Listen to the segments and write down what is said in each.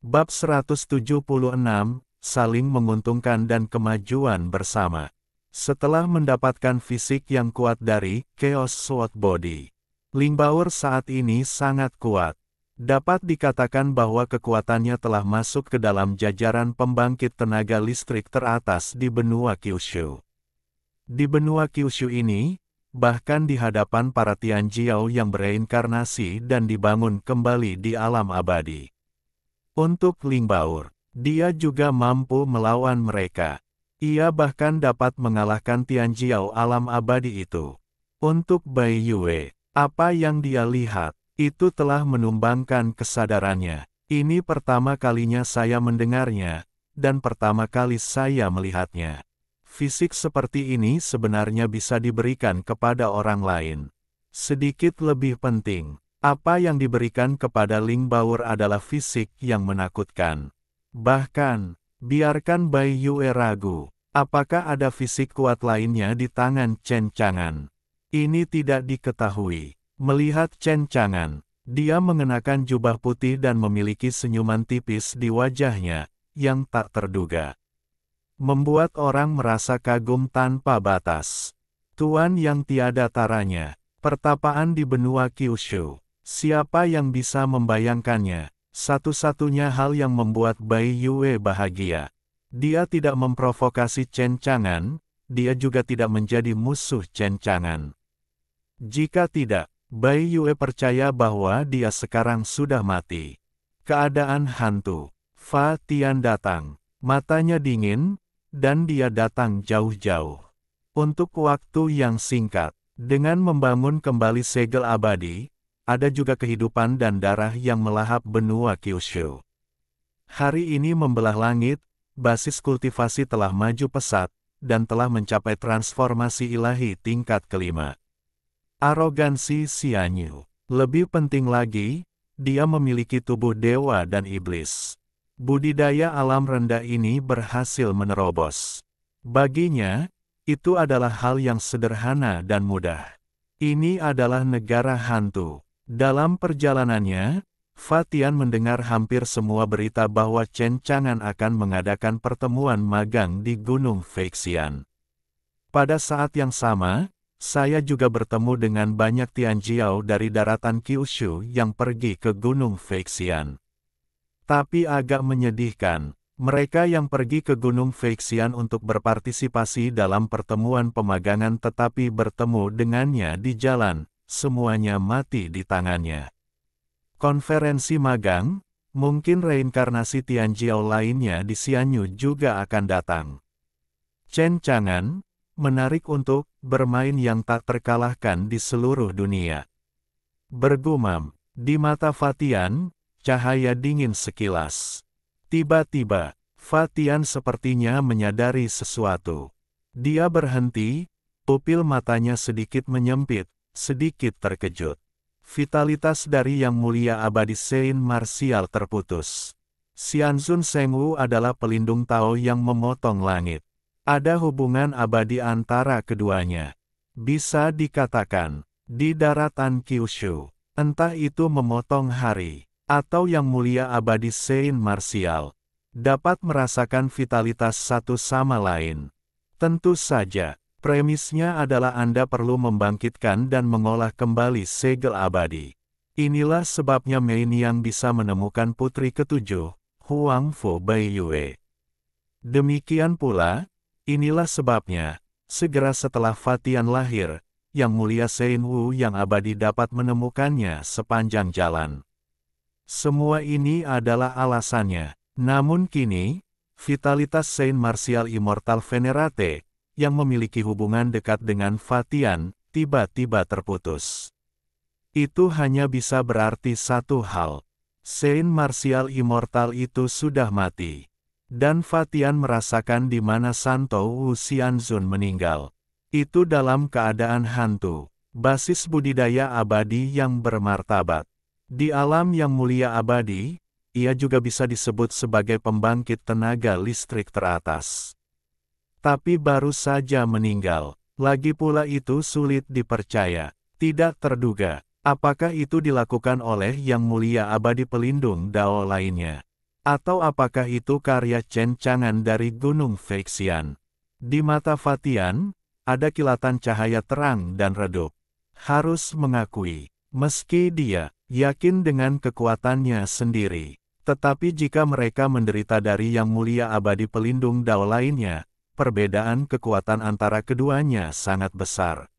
Bab 176, Saling Menguntungkan dan Kemajuan Bersama. Setelah mendapatkan fisik yang kuat dari Chaos Sword Body, Lingbaur saat ini sangat kuat. Dapat dikatakan bahwa kekuatannya telah masuk ke dalam jajaran pembangkit tenaga listrik teratas di benua Kyushu. Di benua Kyushu ini, bahkan di hadapan para Tianjiao yang bereinkarnasi dan dibangun kembali di alam abadi. Untuk Lingbaur, dia juga mampu melawan mereka. Ia bahkan dapat mengalahkan Tianjiao alam abadi itu. Untuk Bai Yue, apa yang dia lihat, itu telah menumbangkan kesadarannya. Ini pertama kalinya saya mendengarnya, dan pertama kali saya melihatnya. Fisik seperti ini sebenarnya bisa diberikan kepada orang lain. Sedikit lebih penting, apa yang diberikan kepada Lingbaur adalah fisik yang menakutkan. Bahkan, biarkan Bai Yue ragu, apakah ada fisik kuat lainnya di tangan Chen Chang'an. Ini tidak diketahui. Melihat Chen Chang'an, dia mengenakan jubah putih dan memiliki senyuman tipis di wajahnya, yang tak terduga. Membuat orang merasa kagum tanpa batas. Tuan yang tiada taranya, pertapaan di benua Kyushu. Siapa yang bisa membayangkannya? Satu-satunya hal yang membuat Bai Yue bahagia. Dia tidak memprovokasi Chen Chang'an, dia juga tidak menjadi musuh Chen Chang'an. Jika tidak, Bai Yue percaya bahwa dia sekarang sudah mati. Keadaan hantu. Fa Tian datang. Matanya dingin, dan dia datang jauh-jauh. Untuk waktu yang singkat, dengan membangun kembali segel abadi, ada juga kehidupan dan darah yang melahap benua Kyushu. Hari ini membelah langit, basis kultivasi telah maju pesat, dan telah mencapai transformasi ilahi tingkat kelima. Arogansi Xianyu. Lebih penting lagi, dia memiliki tubuh dewa dan iblis. Budidaya alam rendah ini berhasil menerobos. Baginya, itu adalah hal yang sederhana dan mudah. Ini adalah negara hantu. Dalam perjalanannya, Fa Tian mendengar hampir semua berita bahwa Chen Chang'an akan mengadakan pertemuan magang di Gunung Feixian. Pada saat yang sama, saya juga bertemu dengan banyak Tianjiao dari daratan Kyushu yang pergi ke Gunung Feixian. Tapi agak menyedihkan, mereka yang pergi ke Gunung Feixian untuk berpartisipasi dalam pertemuan pemagangan tetapi bertemu dengannya di jalan, semuanya mati di tangannya. Konferensi magang, mungkin reinkarnasi Tianjiao lainnya di Xianyu juga akan datang. Chen Chang'an, menarik untuk bermain yang tak terkalahkan di seluruh dunia. Bergumam, di mata Fa Tian, cahaya dingin sekilas. Tiba-tiba, Fa Tian sepertinya menyadari sesuatu. Dia berhenti, pupil matanya sedikit menyempit, sedikit terkejut. Vitalitas dari Yang Mulia Abadi Sein Martial terputus. Xianzun Shengwu adalah pelindung Tao yang memotong langit. Ada hubungan abadi antara keduanya. Bisa dikatakan, di daratan Kyushu, entah itu memotong hari, atau Yang Mulia Abadi Sein Martial, dapat merasakan vitalitas satu sama lain. Tentu saja, premisnya adalah Anda perlu membangkitkan dan mengolah kembali segel abadi. Inilah sebabnya Mein yang bisa menemukan putri ketujuh, Huang Fu Bai Yue. Demikian pula, inilah sebabnya, segera setelah Fa Tian lahir, Yang Mulia Sein Wu yang abadi dapat menemukannya sepanjang jalan. Semua ini adalah alasannya. Namun kini, vitalitas Sein Martial Immortal Venerate, yang memiliki hubungan dekat dengan Fa Tian, tiba-tiba terputus. Itu hanya bisa berarti satu hal. Sein Martial Immortal itu sudah mati. Dan Fa Tian merasakan di mana Santo Wu Xianzun meninggal. Itu dalam keadaan hantu, basis budidaya abadi yang bermartabat. Di alam yang mulia abadi, ia juga bisa disebut sebagai pembangkit tenaga listrik teratas. Tapi baru saja meninggal, lagi pula itu sulit dipercaya, tidak terduga, apakah itu dilakukan oleh Yang Mulia Abadi pelindung Dao lainnya. Atau apakah itu karya Chen Chang'an dari Gunung Feixian? Di mata Fatian, ada kilatan cahaya terang dan redup. Harus mengakui, meski dia yakin dengan kekuatannya sendiri, tetapi jika mereka menderita dari Yang Mulia Abadi pelindung Dao lainnya, perbedaan kekuatan antara keduanya sangat besar.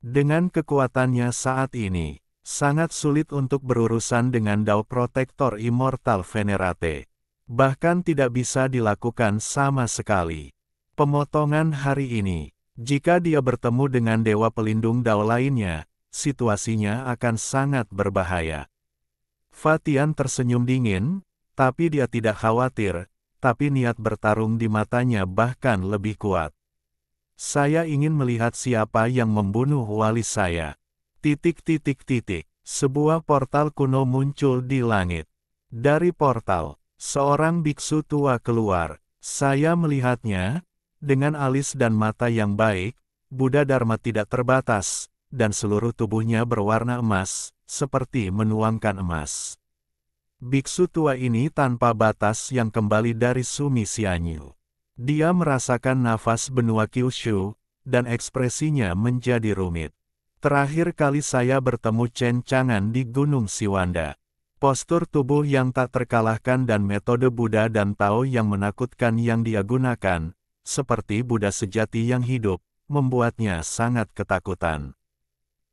Dengan kekuatannya saat ini, sangat sulit untuk berurusan dengan Dao Protektor Immortal Venerate. Bahkan tidak bisa dilakukan sama sekali. Pemotongan hari ini, jika dia bertemu dengan Dewa Pelindung Dao lainnya, situasinya akan sangat berbahaya. Fatian tersenyum dingin, tapi dia tidak khawatir, tapi niat bertarung di matanya bahkan lebih kuat. Saya ingin melihat siapa yang membunuh wali saya. Sebuah portal kuno muncul di langit. Dari portal, seorang biksu tua keluar. Saya melihatnya, dengan alis dan mata yang baik, Buddha Dharma tidak terbatas, dan seluruh tubuhnya berwarna emas, seperti menuangkan emas. Biksu tua ini tanpa batas yang kembali dari Sumi Xianyu. Dia merasakan nafas benua Kyushu, dan ekspresinya menjadi rumit. Terakhir kali saya bertemu Chen Chang'an di Gunung Siwanda. Postur tubuh yang tak terkalahkan dan metode Buddha dan Tao yang menakutkan yang dia gunakan, seperti Buddha sejati yang hidup, membuatnya sangat ketakutan.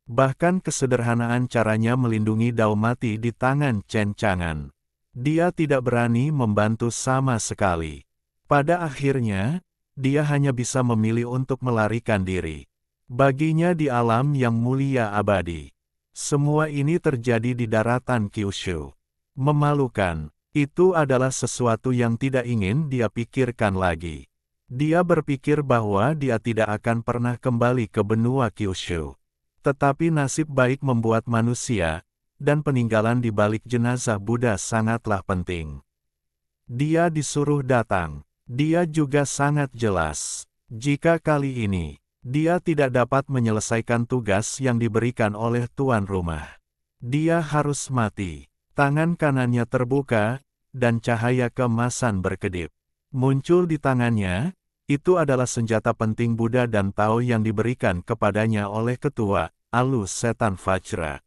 Bahkan kesederhanaan caranya melindungi Dao mati di tangan Chen Chang'an. Dia tidak berani membantu sama sekali. Pada akhirnya, dia hanya bisa memilih untuk melarikan diri. Baginya di alam yang mulia abadi. Semua ini terjadi di daratan Kyushu. Memalukan, itu adalah sesuatu yang tidak ingin dia pikirkan lagi. Dia berpikir bahwa dia tidak akan pernah kembali ke benua Kyushu. Tetapi nasib baik membuat manusia, dan peninggalan di balik jenazah Buddha sangatlah penting. Dia disuruh datang. Dia juga sangat jelas. Jika kali ini, dia tidak dapat menyelesaikan tugas yang diberikan oleh tuan rumah. Dia harus mati. Tangan kanannya terbuka, dan cahaya keemasan berkedip. Muncul di tangannya, itu adalah senjata penting Buddha dan Tao yang diberikan kepadanya oleh ketua, Alus Setan Vajra.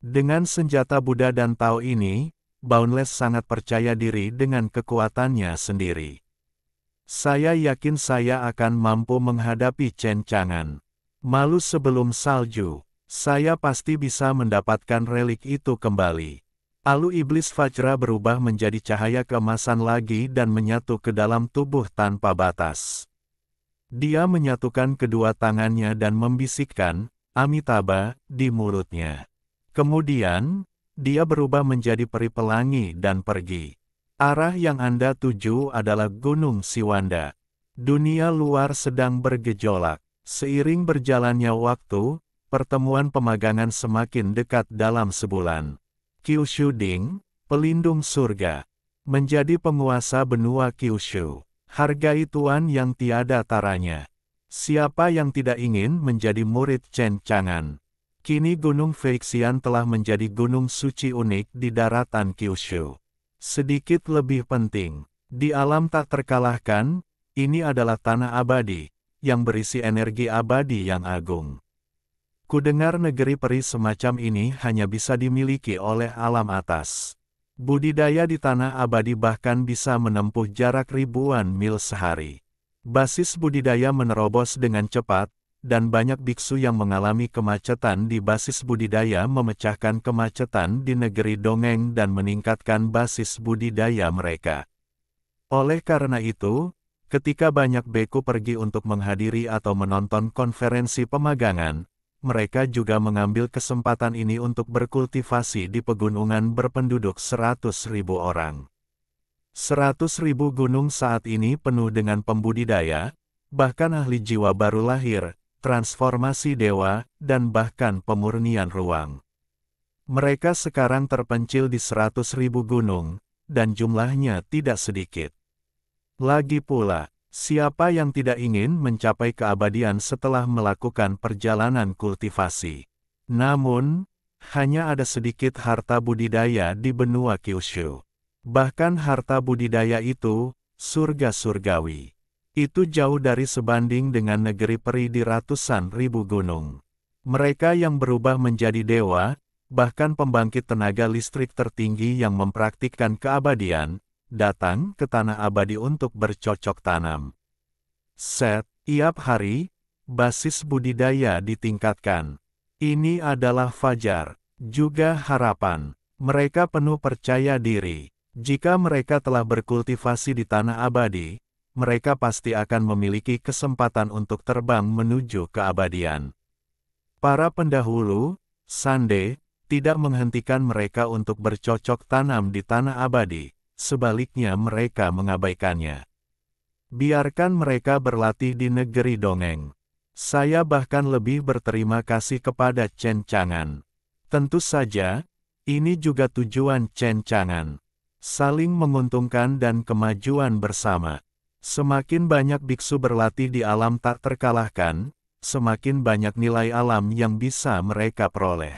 Dengan senjata Buddha dan Tao ini, Boundless sangat percaya diri dengan kekuatannya sendiri. Saya yakin saya akan mampu menghadapi Chen Chang'an. Malu sebelum salju, saya pasti bisa mendapatkan relik itu kembali. Alu iblis Vajra berubah menjadi cahaya keemasan lagi dan menyatu ke dalam tubuh tanpa batas. Dia menyatukan kedua tangannya dan membisikkan, Amitabha, di mulutnya. Kemudian, dia berubah menjadi peri pelangi dan pergi. Arah yang Anda tuju adalah Gunung Siwanda. Dunia luar sedang bergejolak. Seiring berjalannya waktu, pertemuan pemagangan semakin dekat dalam sebulan. Kyushu Ding, pelindung surga, menjadi penguasa benua Kyushu. Hargai Tuan yang tiada taranya. Siapa yang tidak ingin menjadi murid Chen Chang'an? Kini Gunung Feixian telah menjadi gunung suci unik di daratan Kyushu. Sedikit lebih penting, di alam tak terkalahkan, ini adalah tanah abadi, yang berisi energi abadi yang agung. Kudengar negeri peri semacam ini hanya bisa dimiliki oleh alam atas. Budidaya di tanah abadi bahkan bisa menempuh jarak ribuan mil sehari. Basis budidaya menerobos dengan cepat, dan banyak biksu yang mengalami kemacetan di basis budidaya memecahkan kemacetan di negeri dongeng dan meningkatkan basis budidaya mereka. Oleh karena itu, ketika banyak beku pergi untuk menghadiri atau menonton konferensi pemagangan, mereka juga mengambil kesempatan ini untuk berkultivasi di pegunungan berpenduduk 100.000 orang. 100.000 gunung saat ini penuh dengan pembudidaya, bahkan ahli jiwa baru lahir, transformasi dewa, dan bahkan pemurnian ruang. Mereka sekarang terpencil di 100.000 gunung, dan jumlahnya tidak sedikit. Lagi pula, siapa yang tidak ingin mencapai keabadian setelah melakukan perjalanan kultivasi? Namun, hanya ada sedikit harta budidaya di benua Kyushu. Bahkan harta budidaya itu, surga surgawi. Itu jauh dari sebanding dengan negeri peri di ratusan ribu gunung. Mereka yang berubah menjadi dewa, bahkan pembangkit tenaga listrik tertinggi yang mempraktikkan keabadian, datang ke tanah abadi untuk bercocok tanam. Setiap hari, basis budidaya ditingkatkan. Ini adalah fajar, juga harapan. Mereka penuh percaya diri. Jika mereka telah berkultivasi di tanah abadi, mereka pasti akan memiliki kesempatan untuk terbang menuju keabadian. Para pendahulu, Sande, tidak menghentikan mereka untuk bercocok tanam di tanah abadi, sebaliknya mereka mengabaikannya. Biarkan mereka berlatih di negeri dongeng. Saya bahkan lebih berterima kasih kepada Chen Chang'an. Tentu saja, ini juga tujuan Chen Chang'an. Saling menguntungkan dan kemajuan bersama. Semakin banyak biksu berlatih di alam tak terkalahkan, semakin banyak nilai alam yang bisa mereka peroleh.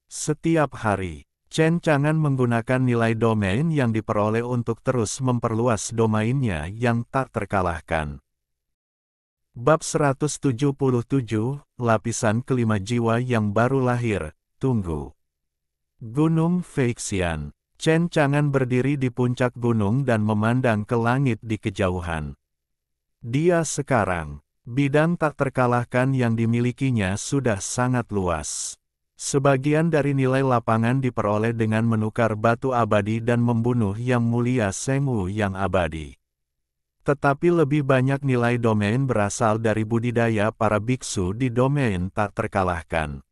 Setiap hari, Chen Chang'an menggunakan nilai domain yang diperoleh untuk terus memperluas domainnya yang tak terkalahkan. Bab 177, Lapisan kelima jiwa yang baru lahir, tunggu. Gunung Feixian. Chen Chang'an berdiri di puncak gunung dan memandang ke langit di kejauhan. Dia sekarang, bidang tak terkalahkan yang dimilikinya sudah sangat luas. Sebagian dari nilai lapangan diperoleh dengan menukar batu abadi dan membunuh yang mulia Sengwu yang abadi. Tetapi lebih banyak nilai domain berasal dari budidaya para biksu di domain tak terkalahkan.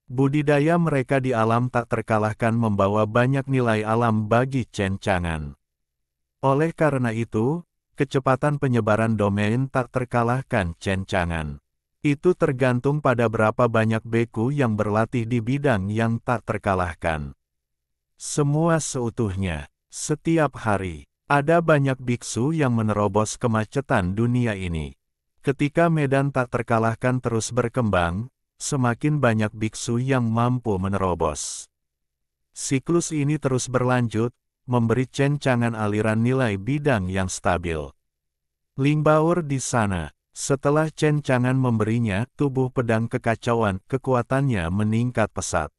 Budidaya mereka di alam tak terkalahkan membawa banyak nilai alam bagi Chen Chang'an. Oleh karena itu, kecepatan penyebaran domain tak terkalahkan Chen Chang'an. Itu tergantung pada berapa banyak beku yang berlatih di bidang yang tak terkalahkan. Semua seutuhnya, setiap hari, ada banyak biksu yang menerobos kemacetan dunia ini. Ketika medan tak terkalahkan terus berkembang, semakin banyak biksu yang mampu menerobos. Siklus ini terus berlanjut, memberi Chen Chang'an aliran nilai bidang yang stabil. Lingbaur di sana. Setelah Chen Chang'an memberinya tubuh pedang kekacauan, kekuatannya meningkat pesat.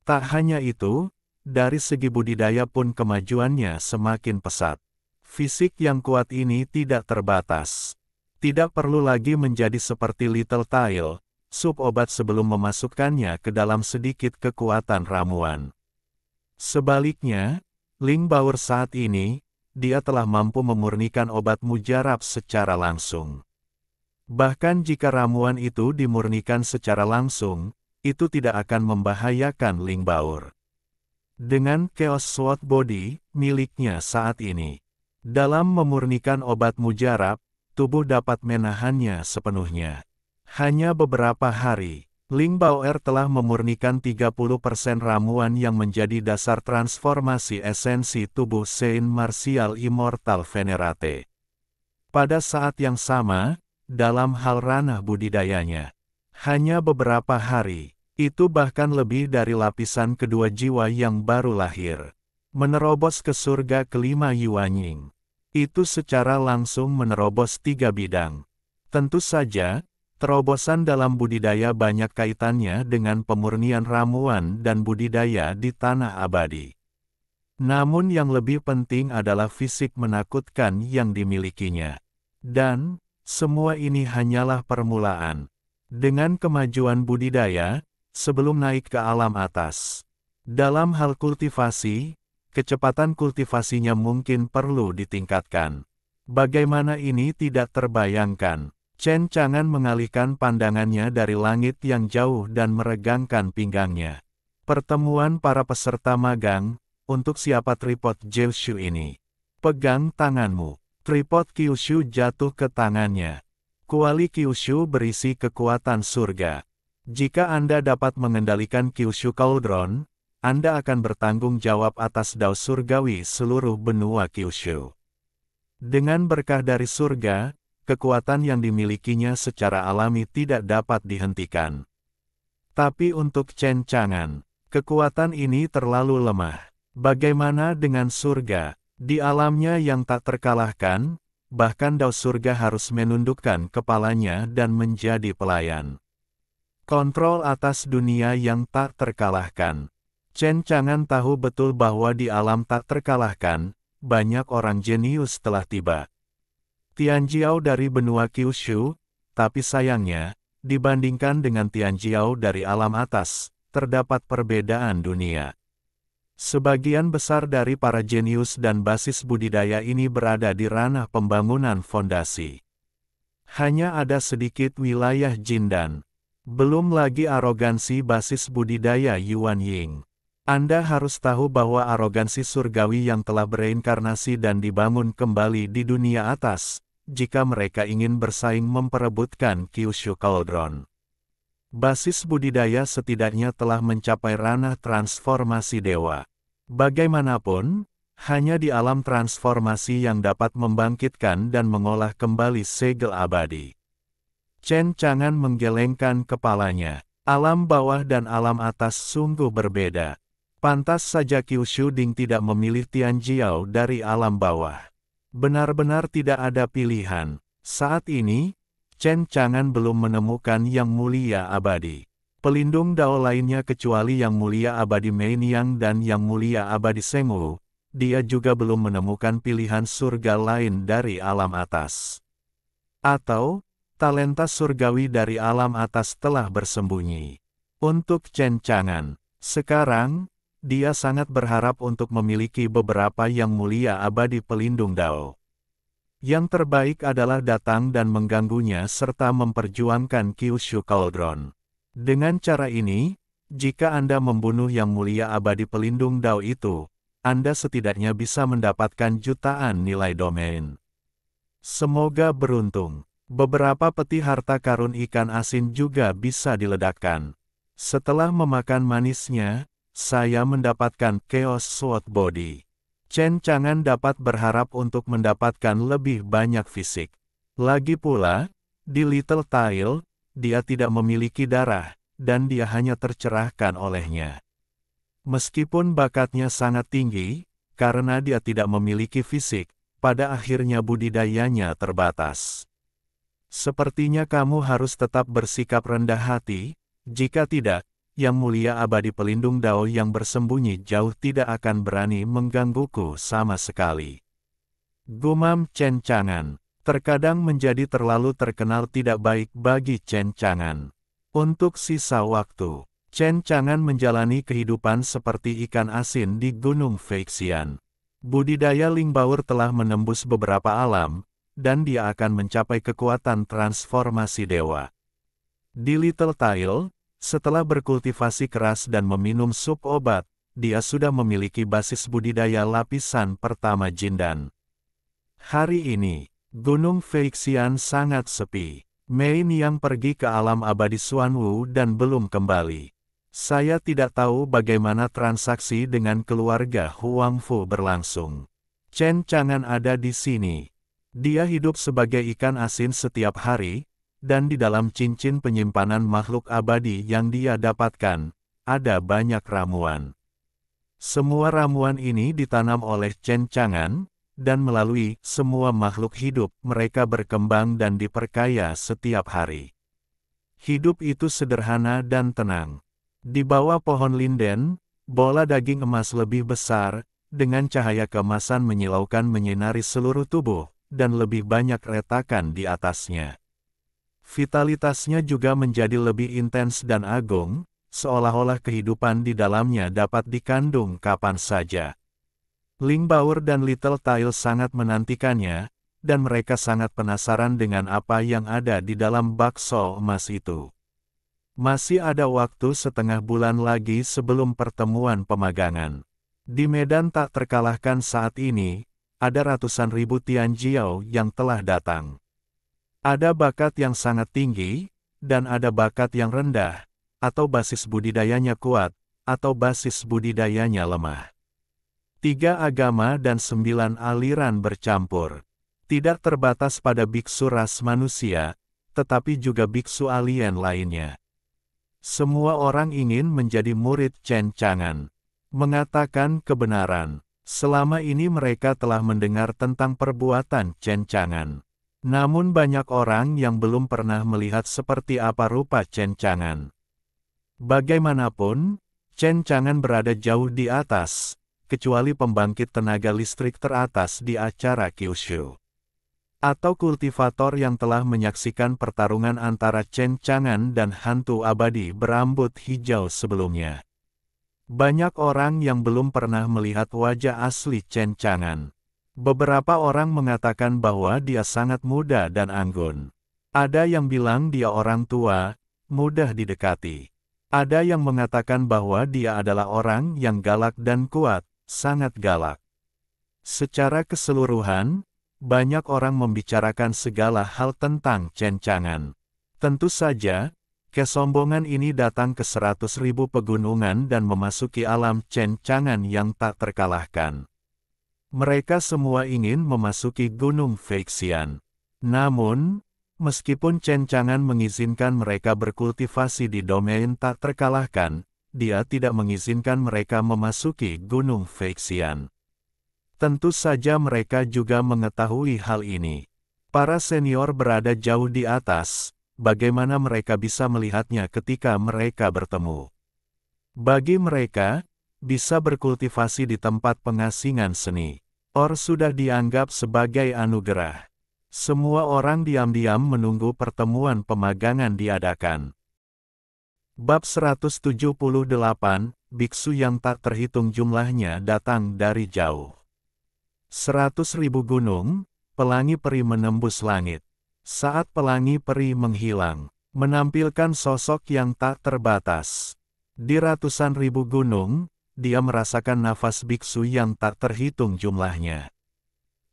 Tak hanya itu, dari segi budidaya pun kemajuannya semakin pesat. Fisik yang kuat ini tidak terbatas. Tidak perlu lagi menjadi seperti Little Tail, sup obat sebelum memasukkannya ke dalam sedikit kekuatan ramuan. Sebaliknya, Lingbaur saat ini, dia telah mampu memurnikan obat mujarab secara langsung. Bahkan jika ramuan itu dimurnikan secara langsung, itu tidak akan membahayakan Lingbaur. Dengan Chaos Sword Body, miliknya saat ini, dalam memurnikan obat mujarab, tubuh dapat menahannya sepenuhnya. Hanya beberapa hari, Lingbaor telah memurnikan 30% ramuan yang menjadi dasar transformasi esensi tubuh Saint Martial Immortal Venerate. Pada saat yang sama, dalam hal ranah budidayanya, hanya beberapa hari, itu bahkan lebih dari lapisan kedua jiwa yang baru lahir. Menerobos ke surga kelima Yuanying. Itu secara langsung menerobos 3 bidang. Tentu saja, terobosan dalam budidaya banyak kaitannya dengan pemurnian ramuan dan budidaya di tanah abadi. Namun yang lebih penting adalah fisik menakutkan yang dimilikinya. Dan, semua ini hanyalah permulaan. Dengan kemajuan budidaya, sebelum naik ke alam atas. Dalam hal kultivasi, kecepatan kultivasinya mungkin perlu ditingkatkan. Bagaimana ini tidak terbayangkan. Chen Chang'an mengalihkan pandangannya dari langit yang jauh dan meregangkan pinggangnya. Pertemuan para peserta magang, untuk siapa tripod Jiushu ini? Pegang tanganmu. Tripod Kyushu jatuh ke tangannya. Kuali Kyushu berisi kekuatan surga. Jika Anda dapat mengendalikan Kyushu Cauldron, Anda akan bertanggung jawab atas dao surgawi seluruh benua Kyushu. Dengan berkah dari surga, kekuatan yang dimilikinya secara alami tidak dapat dihentikan. Tapi untuk Chen Chang'an, kekuatan ini terlalu lemah. Bagaimana dengan surga? Di alamnya yang tak terkalahkan, bahkan Dao surga harus menundukkan kepalanya dan menjadi pelayan. Kontrol atas dunia yang tak terkalahkan. Chen Chang'an tahu betul bahwa di alam tak terkalahkan, banyak orang jenius telah tiba. Tianjiao dari benua Kyushu, tapi sayangnya, dibandingkan dengan Tianjiao dari alam atas, terdapat perbedaan dunia. Sebagian besar dari para jenius dan basis budidaya ini berada di ranah pembangunan fondasi. Hanya ada sedikit wilayah Jindan. Belum lagi arogansi basis budidaya Yuan Ying. Anda harus tahu bahwa arogansi surgawi yang telah bereinkarnasi dan dibangun kembali di dunia atas, jika mereka ingin bersaing memperebutkan Kyushu Cauldron. Basis budidaya setidaknya telah mencapai ranah transformasi dewa. Bagaimanapun, hanya di alam transformasi yang dapat membangkitkan dan mengolah kembali segel abadi. Chen Chang'an menggelengkan kepalanya. Alam bawah dan alam atas sungguh berbeda. Pantas saja Kyushu Ding tidak memilih Tianjiao dari alam bawah. Benar-benar tidak ada pilihan. Saat ini, Chen Chang'an belum menemukan yang mulia abadi. Pelindung Dao lainnya kecuali yang mulia abadi Mei Niang dan yang mulia abadi Seng Wu, dia juga belum menemukan pilihan surga lain dari alam atas. Atau, talenta surgawi dari alam atas telah bersembunyi. Untuk Chen Chang'an, sekarang, dia sangat berharap untuk memiliki beberapa yang mulia abadi pelindung Dao. Yang terbaik adalah datang dan mengganggunya serta memperjuangkan Kyushu Cauldron. Dengan cara ini, jika Anda membunuh yang mulia abadi pelindung Dao itu, Anda setidaknya bisa mendapatkan jutaan nilai domain. Semoga beruntung. Beberapa peti harta karun ikan asin juga bisa diledakkan. Setelah memakan manisnya, saya mendapatkan Chaos Sword Body. Chen Chang'an dapat berharap untuk mendapatkan lebih banyak fisik. Lagi pula, di Little Tail, dia tidak memiliki darah, dan dia hanya tercerahkan olehnya. Meskipun bakatnya sangat tinggi, karena dia tidak memiliki fisik, pada akhirnya budidayanya terbatas. Sepertinya kamu harus tetap bersikap rendah hati, jika tidak, yang mulia abadi pelindung Dao yang bersembunyi jauh tidak akan berani menggangguku sama sekali. Gumam Chen Chang'an. Terkadang menjadi terlalu terkenal tidak baik bagi Chen Chang'an. Untuk sisa waktu, Chen Chang'an menjalani kehidupan seperti ikan asin di Gunung Feixian. Budidaya Lingbaur telah menembus beberapa alam, dan dia akan mencapai kekuatan transformasi dewa. Di Little Tail, setelah berkultivasi keras dan meminum sup obat, dia sudah memiliki basis budidaya lapisan pertama Jindan. Hari ini, Gunung Feixian sangat sepi. Mei Niang pergi ke alam abadi Xuanwu dan belum kembali. Saya tidak tahu bagaimana transaksi dengan keluarga Huang Fu berlangsung. Chen Chang'an ada di sini. Dia hidup sebagai ikan asin setiap hari, dan di dalam cincin penyimpanan makhluk abadi yang dia dapatkan, ada banyak ramuan. Semua ramuan ini ditanam oleh Chen Chang'an, dan melalui semua makhluk hidup, mereka berkembang dan diperkaya setiap hari. Hidup itu sederhana dan tenang. Di bawah pohon linden, bola daging emas lebih besar, dengan cahaya keemasan menyilaukan menyinari seluruh tubuh, dan lebih banyak retakan di atasnya. Vitalitasnya juga menjadi lebih intens dan agung, seolah-olah kehidupan di dalamnya dapat dikandung kapan saja. Lingbaur dan Little Tail sangat menantikannya, dan mereka sangat penasaran dengan apa yang ada di dalam bakso emas itu. Masih ada waktu setengah bulan lagi sebelum pertemuan pemagangan. Di medan tak terkalahkan saat ini, ada ratusan ribu Tianjiao yang telah datang. Ada bakat yang sangat tinggi, dan ada bakat yang rendah, atau basis budidayanya kuat, atau basis budidayanya lemah. 3 agama dan 9 aliran bercampur. Tidak terbatas pada biksu ras manusia, tetapi juga biksu alien lainnya. Semua orang ingin menjadi murid Chen Chang'an. mengatakan kebenaran. Selama ini mereka telah mendengar tentang perbuatan Chen Chang'an. Namun banyak orang yang belum pernah melihat seperti apa rupa Chen Chang'an. Bagaimanapun, Chen Chang'an berada jauh di atas, kecuali pembangkit tenaga listrik teratas di acara Kyushu. Atau kultivator yang telah menyaksikan pertarungan antara Chen Chang'an dan hantu abadi berambut hijau sebelumnya. Banyak orang yang belum pernah melihat wajah asli Chen Chang'an. Beberapa orang mengatakan bahwa dia sangat muda dan anggun. Ada yang bilang dia orang tua, mudah didekati. Ada yang mengatakan bahwa dia adalah orang yang galak dan kuat, sangat galak. Secara keseluruhan, banyak orang membicarakan segala hal tentang Chen Chang'an. Tentu saja, kesombongan ini datang ke 100.000 pegunungan dan memasuki alam Chen Chang'an yang tak terkalahkan. Mereka semua ingin memasuki Gunung Feixian. Namun, meskipun Chen Chang'an mengizinkan mereka berkultivasi di domain tak terkalahkan, dia tidak mengizinkan mereka memasuki Gunung Feixian. Tentu saja mereka juga mengetahui hal ini. Para senior berada jauh di atas, bagaimana mereka bisa melihatnya ketika mereka bertemu. Bagi mereka, bisa berkultivasi di tempat pengasingan seni, sudah dianggap sebagai anugerah. Semua orang diam-diam menunggu pertemuan pemagangan diadakan. Bab 178, Biksu yang tak terhitung jumlahnya datang dari jauh. 100.000 gunung, pelangi peri menembus langit. Saat pelangi peri menghilang, menampilkan sosok yang tak terbatas. Di ratusan ribu gunung, dia merasakan nafas biksu yang tak terhitung jumlahnya.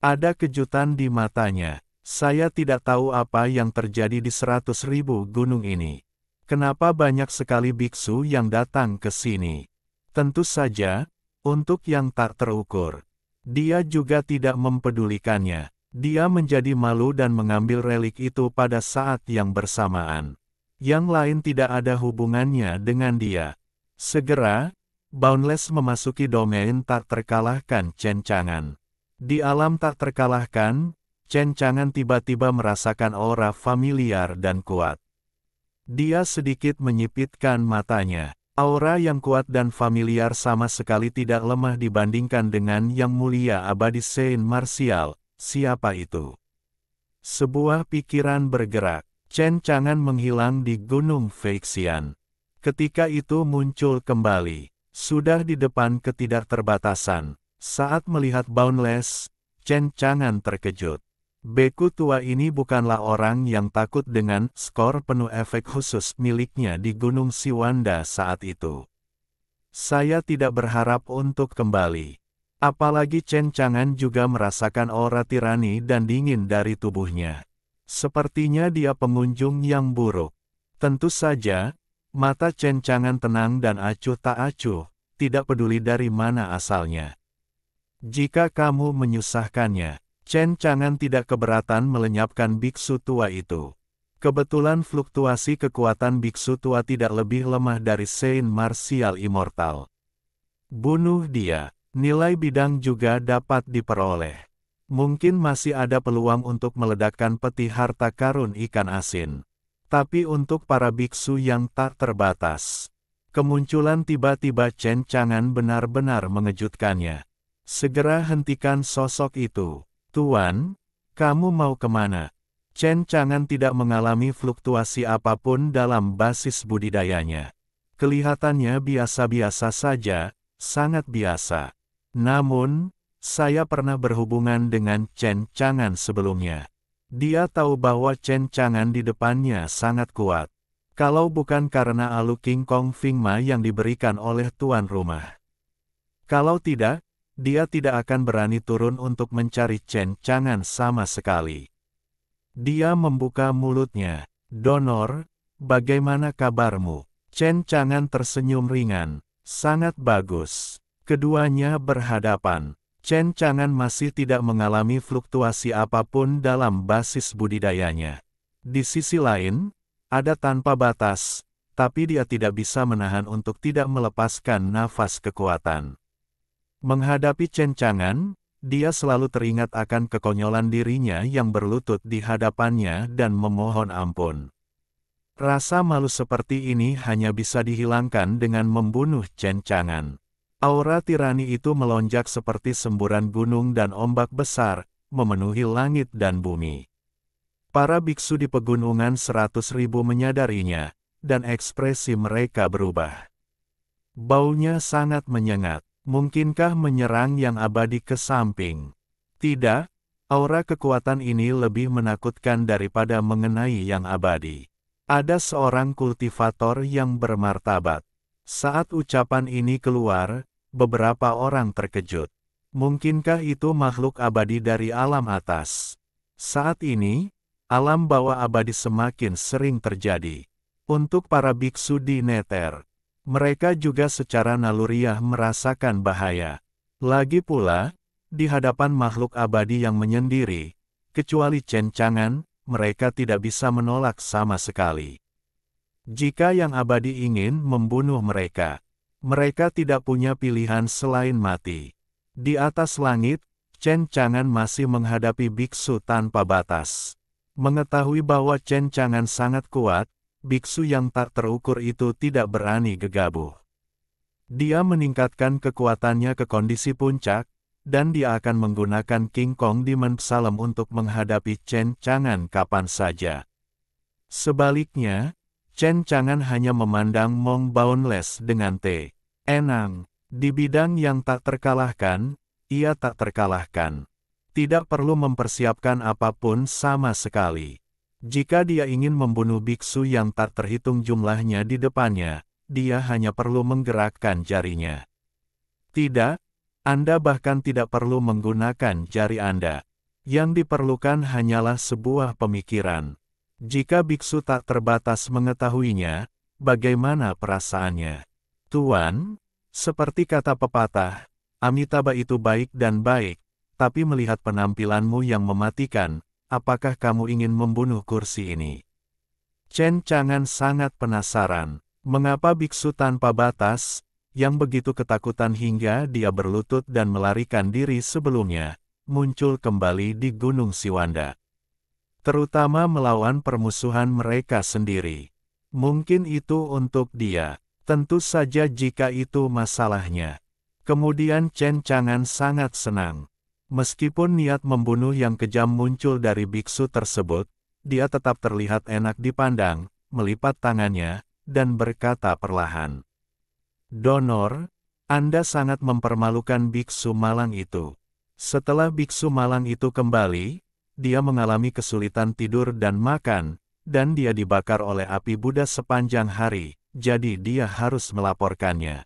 Ada kejutan di matanya. Saya tidak tahu apa yang terjadi di 100.000 gunung ini. Kenapa banyak sekali biksu yang datang ke sini? Tentu saja, untuk yang tak terukur. Dia juga tidak mempedulikannya. Dia menjadi malu dan mengambil relik itu pada saat yang bersamaan. Yang lain tidak ada hubungannya dengan dia. Segera, Boundless memasuki domain tak terkalahkan Chen Chang'an. Di alam tak terkalahkan, Chen Chang'an tiba-tiba merasakan aura familiar dan kuat. Dia sedikit menyipitkan matanya. Aura yang kuat dan familiar sama sekali tidak lemah dibandingkan dengan yang mulia abadi Saint Martial. Siapa itu? Sebuah pikiran bergerak. Chen Chang'an menghilang di Gunung Feixian. Ketika itu muncul kembali. Sudah di depan ketidakterbatasan. Saat melihat Boundless, Chen Chang'an terkejut. Beku tua ini bukanlah orang yang takut dengan skor penuh efek khusus miliknya di Gunung Siwanda saat itu. Saya tidak berharap untuk kembali. Apalagi Chen Chang'an juga merasakan aura tirani dan dingin dari tubuhnya. Sepertinya dia pengunjung yang buruk. Tentu saja, mata Chen Chang'an tenang dan acuh tak acuh, tidak peduli dari mana asalnya. Jika kamu menyusahkannya, Chen Chang'an tidak keberatan melenyapkan biksu tua itu. Kebetulan fluktuasi kekuatan biksu tua tidak lebih lemah dari Saint Martial Immortal. Bunuh dia. Nilai bidang juga dapat diperoleh. Mungkin masih ada peluang untuk meledakkan peti harta karun ikan asin. Tapi untuk para biksu yang tak terbatas, kemunculan tiba-tiba Chen Chang'an benar-benar mengejutkannya. Segera hentikan sosok itu. Tuan, kamu mau kemana? Chen Chang'an tidak mengalami fluktuasi apapun dalam basis budidayanya. Kelihatannya biasa-biasa saja, sangat biasa. Namun, saya pernah berhubungan dengan Chen Chang'an sebelumnya. Dia tahu bahwa Chen Chang'an di depannya sangat kuat. Kalau bukan karena alu King Kong Fingma yang diberikan oleh tuan rumah. Kalau tidak, dia tidak akan berani turun untuk mencari Chen Chang'an sama sekali. Dia membuka mulutnya. Donor, bagaimana kabarmu? Chen Chang'an tersenyum ringan. Sangat bagus. Keduanya berhadapan. Chen Chang'an masih tidak mengalami fluktuasi apapun dalam basis budidayanya. Di sisi lain, ada tanpa batas, tapi dia tidak bisa menahan untuk tidak melepaskan nafas kekuatan. Menghadapi Chen Chang'an, dia selalu teringat akan kekonyolan dirinya yang berlutut di hadapannya dan memohon ampun. Rasa malu seperti ini hanya bisa dihilangkan dengan membunuh Chen Chang'an. Aura tirani itu melonjak seperti semburan gunung dan ombak besar, memenuhi langit dan bumi. Para biksu di pegunungan 100.000 menyadarinya, dan ekspresi mereka berubah. Baunya sangat menyengat. Mungkinkah menyerang yang abadi ke samping? Tidak, aura kekuatan ini lebih menakutkan daripada mengenai yang abadi. Ada seorang kultivator yang bermartabat. Saat ucapan ini keluar, beberapa orang terkejut. Mungkinkah itu makhluk abadi dari alam atas? Saat ini, alam bawah abadi semakin sering terjadi. Untuk para biksu di Nether, mereka juga secara naluriah merasakan bahaya. Lagi pula, di hadapan makhluk abadi yang menyendiri, kecuali Chen Chang'an, mereka tidak bisa menolak sama sekali. Jika yang abadi ingin membunuh mereka, mereka tidak punya pilihan selain mati. Di atas langit, Chen Chang'an masih menghadapi biksu tanpa batas. Mengetahui bahwa Chen Chang'an sangat kuat, biksu yang tak terukur itu tidak berani gegabah. Dia meningkatkan kekuatannya ke kondisi puncak, dan dia akan menggunakan King Kong Demon Psalm untuk menghadapi Chen Chang'an kapan saja. Sebaliknya, Chen Chang'an hanya memandang Mong Boundless dengan tenang. Di bidang yang tak terkalahkan, ia tak terkalahkan. Tidak perlu mempersiapkan apapun sama sekali. Jika dia ingin membunuh biksu yang tak terhitung jumlahnya di depannya, dia hanya perlu menggerakkan jarinya. Tidak, Anda bahkan tidak perlu menggunakan jari Anda. Yang diperlukan hanyalah sebuah pemikiran. Jika biksu tak terbatas mengetahuinya, bagaimana perasaannya? Tuan, seperti kata pepatah, Amitabha itu baik dan baik, tapi melihat penampilanmu yang mematikan, apakah kamu ingin membunuh kursi ini? Chen Chang'an sangat penasaran, mengapa biksu tanpa batas, yang begitu ketakutan hingga dia berlutut dan melarikan diri sebelumnya, muncul kembali di Gunung Siwanda. Terutama melawan permusuhan mereka sendiri. Mungkin itu untuk dia, tentu saja jika itu masalahnya. Kemudian Chen Chang'an sangat senang. Meskipun niat membunuh yang kejam muncul dari biksu tersebut, dia tetap terlihat enak dipandang, melipat tangannya, dan berkata perlahan. Donor, Anda sangat mempermalukan biksu malang itu. Setelah biksu malang itu kembali, dia mengalami kesulitan tidur dan makan, dan dia dibakar oleh api Buddha sepanjang hari, jadi dia harus melaporkannya.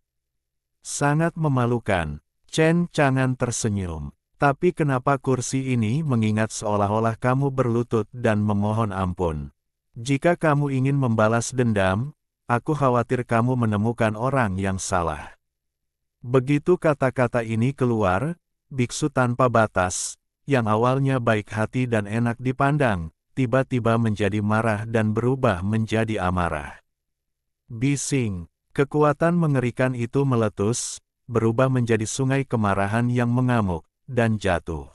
Sangat memalukan, Chen Chang'an tersenyum. Tapi kenapa kursi ini mengingat seolah-olah kamu berlutut dan memohon ampun? Jika kamu ingin membalas dendam, aku khawatir kamu menemukan orang yang salah. Begitu kata-kata ini keluar, biksu tanpa batas, yang awalnya baik hati dan enak dipandang, tiba-tiba menjadi marah dan berubah menjadi amarah. Bising, kekuatan mengerikan itu meletus, berubah menjadi sungai kemarahan yang mengamuk, dan jatuh.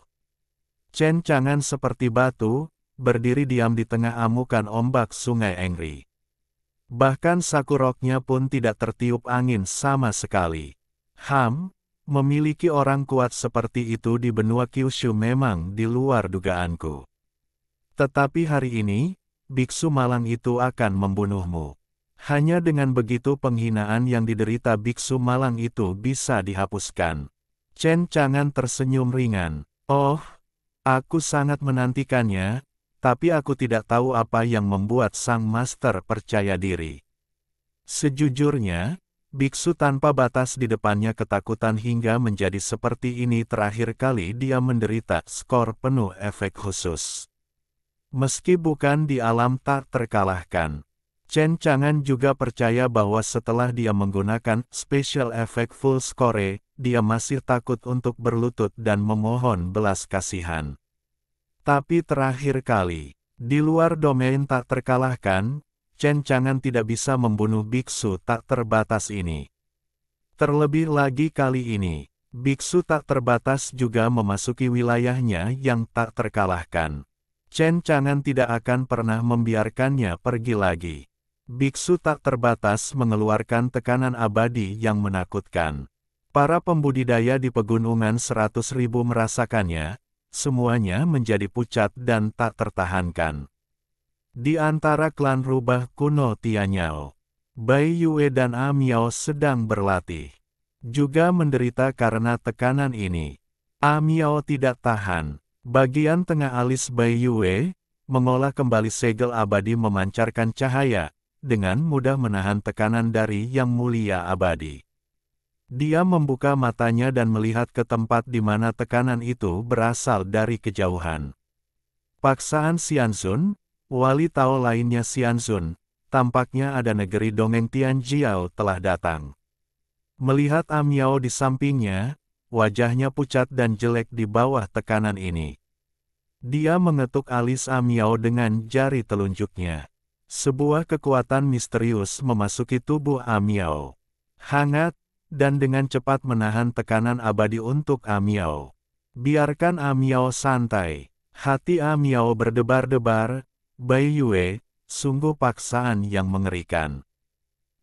Chen Chang'an seperti batu, berdiri diam di tengah amukan ombak sungai Engri. Bahkan saku roknya pun tidak tertiup angin sama sekali. Memiliki orang kuat seperti itu di benua Kyushu memang di luar dugaanku. Tetapi hari ini, biksu malang itu akan membunuhmu. Hanya dengan begitu penghinaan yang diderita biksu malang itu bisa dihapuskan. Chen Chang'an tersenyum ringan. Oh, aku sangat menantikannya, tapi aku tidak tahu apa yang membuat sang master percaya diri. Sejujurnya, biksu tanpa batas di depannya ketakutan hingga menjadi seperti ini terakhir kali dia menderita skor penuh efek khusus. Meski bukan di alam tak terkalahkan, Chen Chang'an juga percaya bahwa setelah dia menggunakan special effect full score, dia masih takut untuk berlutut dan memohon belas kasihan. Tapi terakhir kali, di luar domain tak terkalahkan, Chen Chang'an tidak bisa membunuh biksu tak terbatas ini. Terlebih lagi kali ini, biksu tak terbatas juga memasuki wilayahnya yang tak terkalahkan. Chen Chang'an tidak akan pernah membiarkannya pergi lagi. Biksu tak terbatas mengeluarkan tekanan abadi yang menakutkan. Para pembudidaya di pegunungan 100.000 merasakannya, semuanya menjadi pucat dan tak tertahankan. Di antara klan rubah kuno Tianyao, Bai Yue dan A Miao sedang berlatih. Juga menderita karena tekanan ini. A Miao tidak tahan. Bagian tengah alis Bai Yue, mengolah kembali segel abadi memancarkan cahaya, dengan mudah menahan tekanan dari Yang Mulia Abadi. Dia membuka matanya dan melihat ke tempat di mana tekanan itu berasal dari kejauhan. Paksaan Xianxun, wali Tao lainnya Xianxun, tampaknya ada negeri dongeng Tianjiao telah datang. Melihat A Miao di sampingnya, wajahnya pucat dan jelek di bawah tekanan ini. Dia mengetuk alis A Miao dengan jari telunjuknya. Sebuah kekuatan misterius memasuki tubuh A Miao. Hangat, dan dengan cepat menahan tekanan abadi untuk A Miao. Biarkan A Miao santai. Hati A Miao berdebar-debar. Bai Yue, sungguh paksaan yang mengerikan.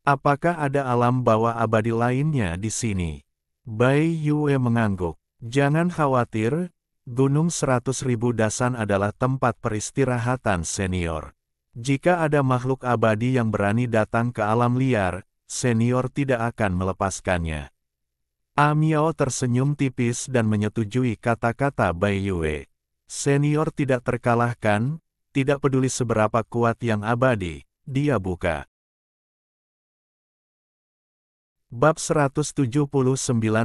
Apakah ada alam bawah abadi lainnya di sini? Bai Yue mengangguk. Jangan khawatir, Gunung 100.000 Dasan adalah tempat peristirahatan senior. Jika ada makhluk abadi yang berani datang ke alam liar, senior tidak akan melepaskannya. A Miao tersenyum tipis dan menyetujui kata-kata Bai Yue. Senior tidak terkalahkan, tidak peduli seberapa kuat yang abadi, dia buka. Bab 179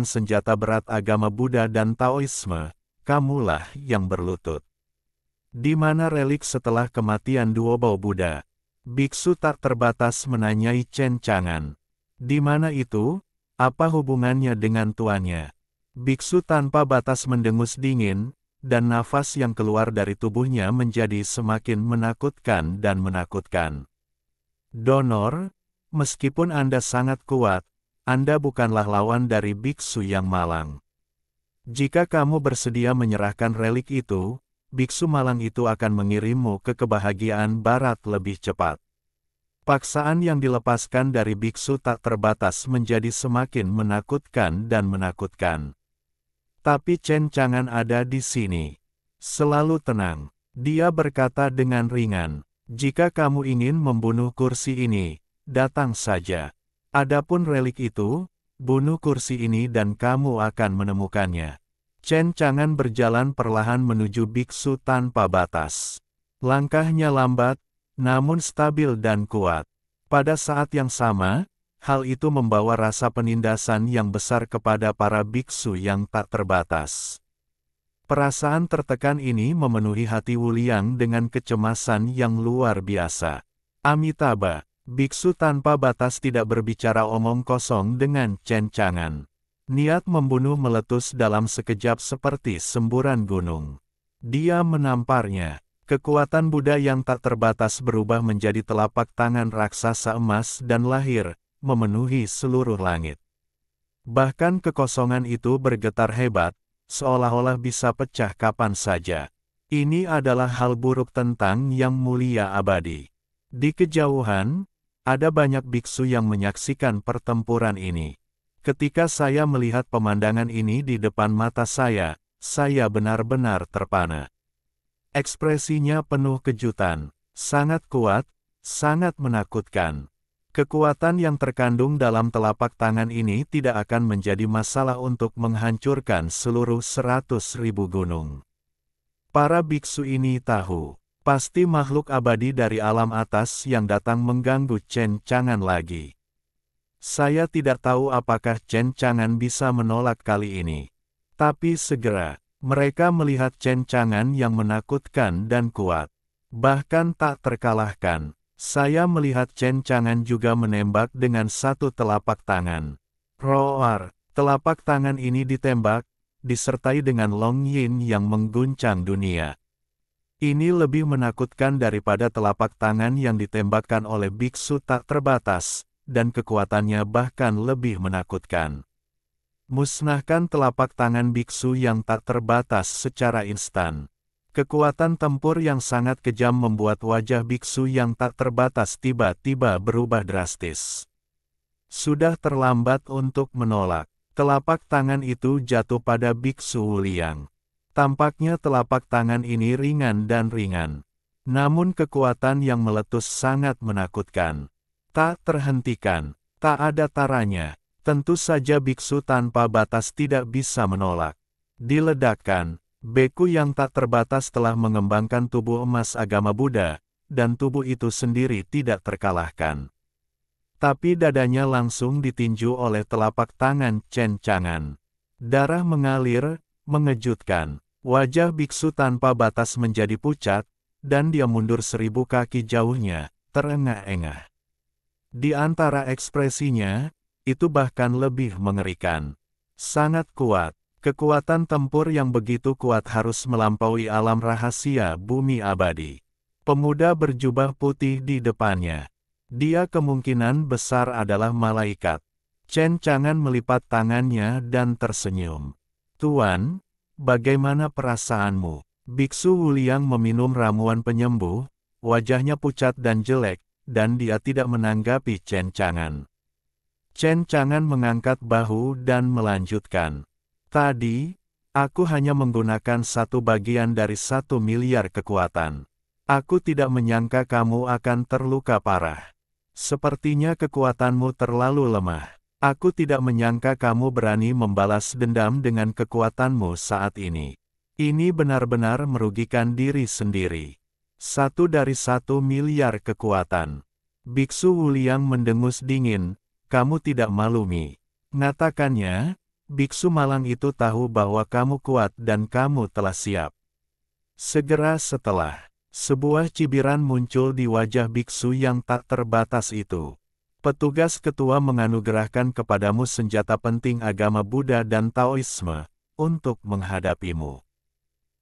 Senjata Berat Agama Buddha dan Taoisme, kamulah yang berlutut. Di mana relik setelah kematian Duobao Buddha? Biksu tak terbatas menanyai Chen Chang'an. Di mana itu? Apa hubungannya dengan tuannya? Biksu tanpa batas mendengus dingin, dan nafas yang keluar dari tubuhnya menjadi semakin menakutkan dan menakutkan. Donor, meskipun Anda sangat kuat, Anda bukanlah lawan dari biksu yang malang. Jika kamu bersedia menyerahkan relik itu, biksu malang itu akan mengirimmu ke kebahagiaan barat lebih cepat. Paksaan yang dilepaskan dari biksu tak terbatas menjadi semakin menakutkan dan menakutkan. Tapi Chen Chang'an ada di sini. Selalu tenang. Dia berkata dengan ringan, jika kamu ingin membunuh kursi ini, datang saja. Adapun relik itu, bunuh kursi ini dan kamu akan menemukannya. Chen Chang'an berjalan perlahan menuju biksu tanpa batas. Langkahnya lambat, namun stabil dan kuat. Pada saat yang sama, hal itu membawa rasa penindasan yang besar kepada para biksu yang tak terbatas. Perasaan tertekan ini memenuhi hati Wu Liang dengan kecemasan yang luar biasa. Amitabha, biksu tanpa batas tidak berbicara omong kosong dengan Chen Chang'an. Niat membunuh meletus dalam sekejap seperti semburan gunung. Dia menamparnya. Kekuatan Buddha yang tak terbatas berubah menjadi telapak tangan raksasa emas dan lahir, memenuhi seluruh langit. Bahkan kekosongan itu bergetar hebat, seolah-olah bisa pecah kapan saja. Ini adalah hal buruk tentang Yang Mulia Abadi. Di kejauhan, ada banyak biksu yang menyaksikan pertempuran ini. Ketika saya melihat pemandangan ini di depan mata saya benar-benar terpana. Ekspresinya penuh kejutan, sangat kuat, sangat menakutkan. Kekuatan yang terkandung dalam telapak tangan ini tidak akan menjadi masalah untuk menghancurkan seluruh 100.000 gunung. Para biksu ini tahu, pasti makhluk abadi dari alam atas yang datang mengganggu Chen Chang'an lagi. Saya tidak tahu apakah Chen Chang'an bisa menolak kali ini. Tapi segera, mereka melihat Chen Chang'an yang menakutkan dan kuat. Bahkan tak terkalahkan. Saya melihat Chen Chang'an juga menembak dengan satu telapak tangan. Roar, telapak tangan ini ditembak, disertai dengan Long Yin yang mengguncang dunia. Ini lebih menakutkan daripada telapak tangan yang ditembakkan oleh biksu tak terbatas, dan kekuatannya bahkan lebih menakutkan. Musnahkan telapak tangan biksu yang tak terbatas secara instan. Kekuatan tempur yang sangat kejam membuat wajah biksu yang tak terbatas tiba-tiba berubah drastis. Sudah terlambat untuk menolak. Telapak tangan itu jatuh pada biksu Wuliang. Tampaknya telapak tangan ini ringan dan ringan. Namun kekuatan yang meletus sangat menakutkan. Tak terhentikan, tak ada taranya. Tentu saja biksu tanpa batas tidak bisa menolak. Diledakkan, beku yang tak terbatas telah mengembangkan tubuh emas agama Buddha, dan tubuh itu sendiri tidak terkalahkan. Tapi dadanya langsung ditinju oleh telapak tangan Chen Chang'an. Darah mengalir, mengejutkan. Wajah biksu tanpa batas menjadi pucat, dan dia mundur 1000 kaki jauhnya, terengah-engah. Di antara ekspresinya, itu bahkan lebih mengerikan. Sangat kuat. Kekuatan tempur yang begitu kuat harus melampaui alam rahasia bumi abadi. Pemuda berjubah putih di depannya. Dia kemungkinan besar adalah malaikat. Chen Chang'an melipat tangannya dan tersenyum. Tuan, bagaimana perasaanmu? Biksu Wuliang meminum ramuan penyembuh, wajahnya pucat dan jelek, dan dia tidak menanggapi Chen Chang'an. Chen Chang'an mengangkat bahu dan melanjutkan. Tadi, aku hanya menggunakan 1 bagian dari 1 miliar kekuatan. Aku tidak menyangka kamu akan terluka parah. Sepertinya kekuatanmu terlalu lemah. Aku tidak menyangka kamu berani membalas dendam dengan kekuatanmu saat ini. Ini benar-benar merugikan diri sendiri. 1 dari 1 miliar kekuatan. Biksu Wuliang mendengus dingin, kamu tidak malu Mi. Ngatakannya, biksu malang itu tahu bahwa kamu kuat dan kamu telah siap. Segera setelah, sebuah cibiran muncul di wajah biksu yang tak terbatas itu. Petugas ketua menganugerahkan kepadamu senjata penting agama Buddha dan Taoisme, untuk menghadapimu.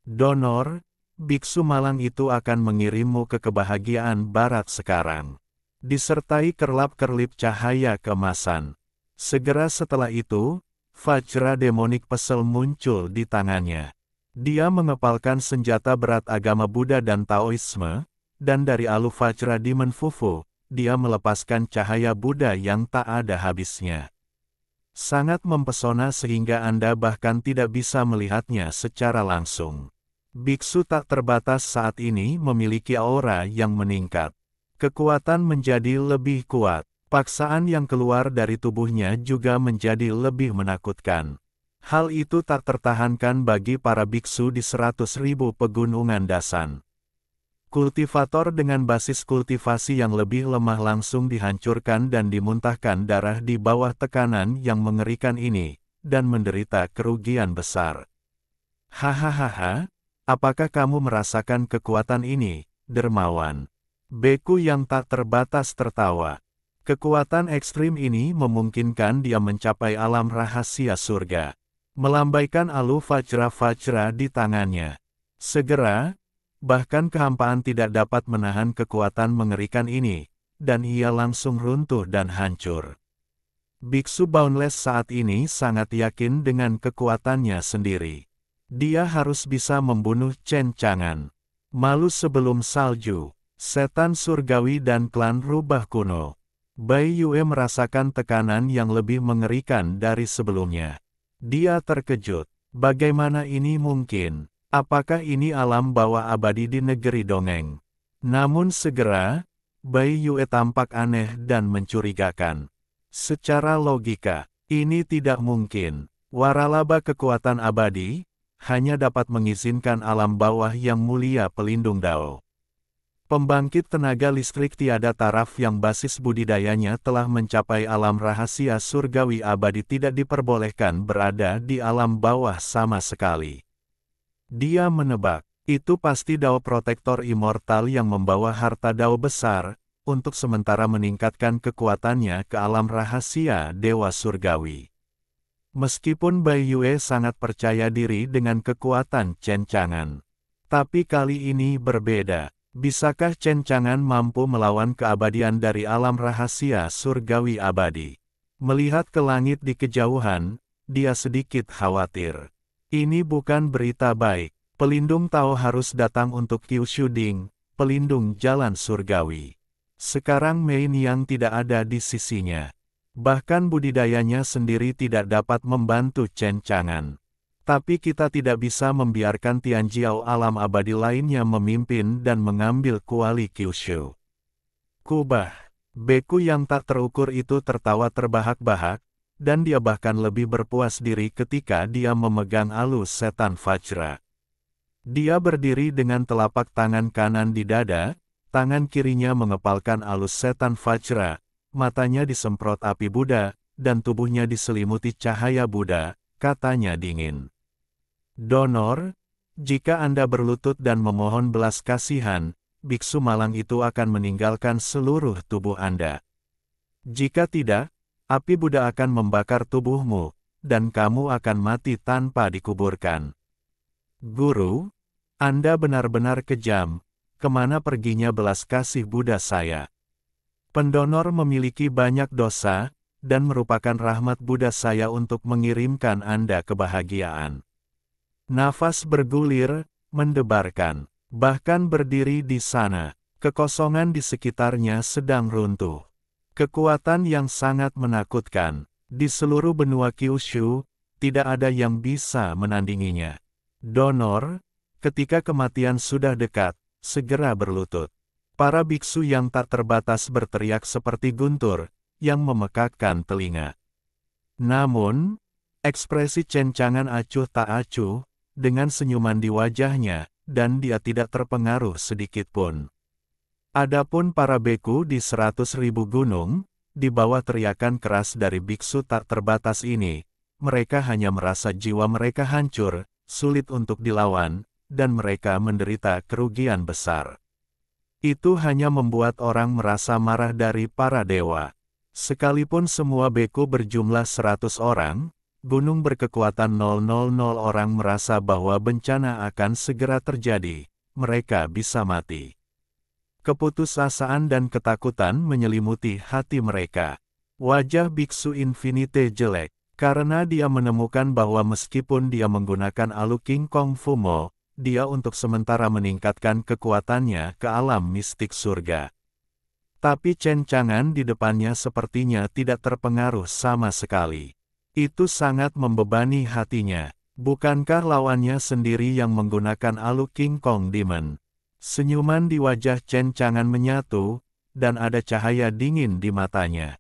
Donor, biksu malang itu akan mengirimmu ke kebahagiaan barat sekarang. Disertai kerlap-kerlip cahaya kemasan. Segera setelah itu, Vajra demonik pesel muncul di tangannya. Dia mengepalkan senjata berat agama Buddha dan Taoisme, dan dari alu Vajra Demon Fufu, dia melepaskan cahaya Buddha yang tak ada habisnya. Sangat mempesona sehingga Anda bahkan tidak bisa melihatnya secara langsung. Biksu tak terbatas saat ini memiliki aura yang meningkat. Kekuatan menjadi lebih kuat. Paksaan yang keluar dari tubuhnya juga menjadi lebih menakutkan. Hal itu tak tertahankan bagi para biksu di 100.000 pegunungan Dasan. Kultivator dengan basis kultivasi yang lebih lemah langsung dihancurkan dan dimuntahkan darah di bawah tekanan yang mengerikan ini, dan menderita kerugian besar. Hahaha, apakah kamu merasakan kekuatan ini, dermawan? Beku yang tak terbatas tertawa. Kekuatan ekstrim ini memungkinkan dia mencapai alam rahasia surga. Melambaikan alu Vajra-Vajra di tangannya. Segera, bahkan kehampaan tidak dapat menahan kekuatan mengerikan ini, dan ia langsung runtuh dan hancur. Biksu Boundless saat ini sangat yakin dengan kekuatannya sendiri. Dia harus bisa membunuh Chen Chang'an. Malu sebelum salju, setan surgawi dan klan rubah kuno. Bai Yue merasakan tekanan yang lebih mengerikan dari sebelumnya. Dia terkejut. Bagaimana ini mungkin? Apakah ini alam bawah abadi di negeri dongeng? Namun segera, Bai Yue tampak aneh dan mencurigakan. Secara logika, ini tidak mungkin. Waralaba kekuatan abadi, hanya dapat mengizinkan alam bawah yang mulia pelindung Dao. Pembangkit tenaga listrik tiada taraf yang basis budidayanya telah mencapai alam rahasia surgawi abadi tidak diperbolehkan berada di alam bawah sama sekali. Dia menebak, itu pasti Dao Protektor Immortal yang membawa harta Dao besar, untuk sementara meningkatkan kekuatannya ke alam rahasia Dewa Surgawi. Meskipun Bai Yue sangat percaya diri dengan kekuatan Chen Chang'an, Tapi kali ini berbeda. Bisakah Chen Chang'an mampu melawan keabadian dari alam rahasia surgawi abadi? Melihat ke langit di kejauhan, dia sedikit khawatir. Ini bukan berita baik. Pelindung Tao harus datang untuk Kyushu Ding, pelindung jalan surgawi. Sekarang Mei Niang tidak ada di sisinya. Bahkan budidayanya sendiri tidak dapat membantu Chen Chang'an. Tapi kita tidak bisa membiarkan Tianjiao alam abadi lainnya memimpin dan mengambil kuali Kyushu. Kubah, beku yang tak terukur itu tertawa terbahak-bahak, dan dia bahkan lebih berpuas diri ketika dia memegang alus setan Vajra. Dia berdiri dengan telapak tangan kanan di dada, tangan kirinya mengepalkan alus setan Vajra, matanya disemprot api Buddha, dan tubuhnya diselimuti cahaya Buddha, katanya dingin. Donor, jika Anda berlutut dan memohon belas kasihan, biksu malang itu akan meninggalkan seluruh tubuh Anda. Jika tidak, api Buddha akan membakar tubuhmu, dan kamu akan mati tanpa dikuburkan. Guru, Anda benar-benar kejam, kemana perginya belas kasih Buddha saya? Pendonor memiliki banyak dosa, dan merupakan rahmat Buddha saya untuk mengirimkan Anda kebahagiaan. Nafas bergulir, mendebarkan. Bahkan berdiri di sana, kekosongan di sekitarnya sedang runtuh. Kekuatan yang sangat menakutkan. Di seluruh benua Kyushu, tidak ada yang bisa menandinginya. Donor, ketika kematian sudah dekat, segera berlutut. Para biksu yang tak terbatas berteriak seperti guntur, yang memekakkan telinga. Namun, ekspresi Chen Chang'an acuh tak acuh, dengan senyuman di wajahnya, dan dia tidak terpengaruh sedikitpun. Adapun para beku di 100.000 gunung, di bawah teriakan keras dari biksu tak terbatas ini, mereka hanya merasa jiwa mereka hancur, sulit untuk dilawan, dan mereka menderita kerugian besar. Itu hanya membuat orang merasa marah dari para dewa. Sekalipun semua beku berjumlah 100 orang, gunung berkekuatan 000 orang merasa bahwa bencana akan segera terjadi, mereka bisa mati. Keputusasaan dan ketakutan menyelimuti hati mereka. Wajah biksu Infinite jelek, karena dia menemukan bahwa meskipun dia menggunakan alu King Kong Fumo, dia untuk sementara meningkatkan kekuatannya ke alam mistik surga. Tapi Chen Chang'an di depannya sepertinya tidak terpengaruh sama sekali. Itu sangat membebani hatinya. Bukankah lawannya sendiri yang menggunakan alu King Kong Demon? Senyuman di wajah Chen Chang'an menyatu, dan ada cahaya dingin di matanya.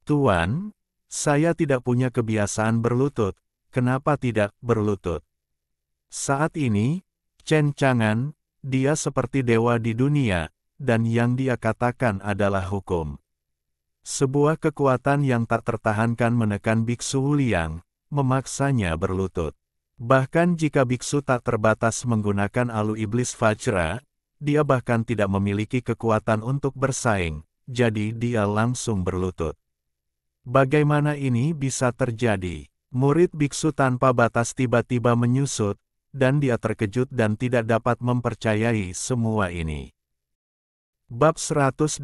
Tuan, saya tidak punya kebiasaan berlutut, kenapa tidak berlutut? Saat ini, Chen Chang'an, dia seperti dewa di dunia, dan yang dia katakan adalah hukum. Sebuah kekuatan yang tak tertahankan menekan biksu Liang, memaksanya berlutut. Bahkan jika biksu tak terbatas menggunakan alu iblis Vajra, dia bahkan tidak memiliki kekuatan untuk bersaing, jadi dia langsung berlutut. Bagaimana ini bisa terjadi? Murid biksu tanpa batas tiba-tiba menyusut, dan dia terkejut dan tidak dapat mempercayai semua ini. Bab 180,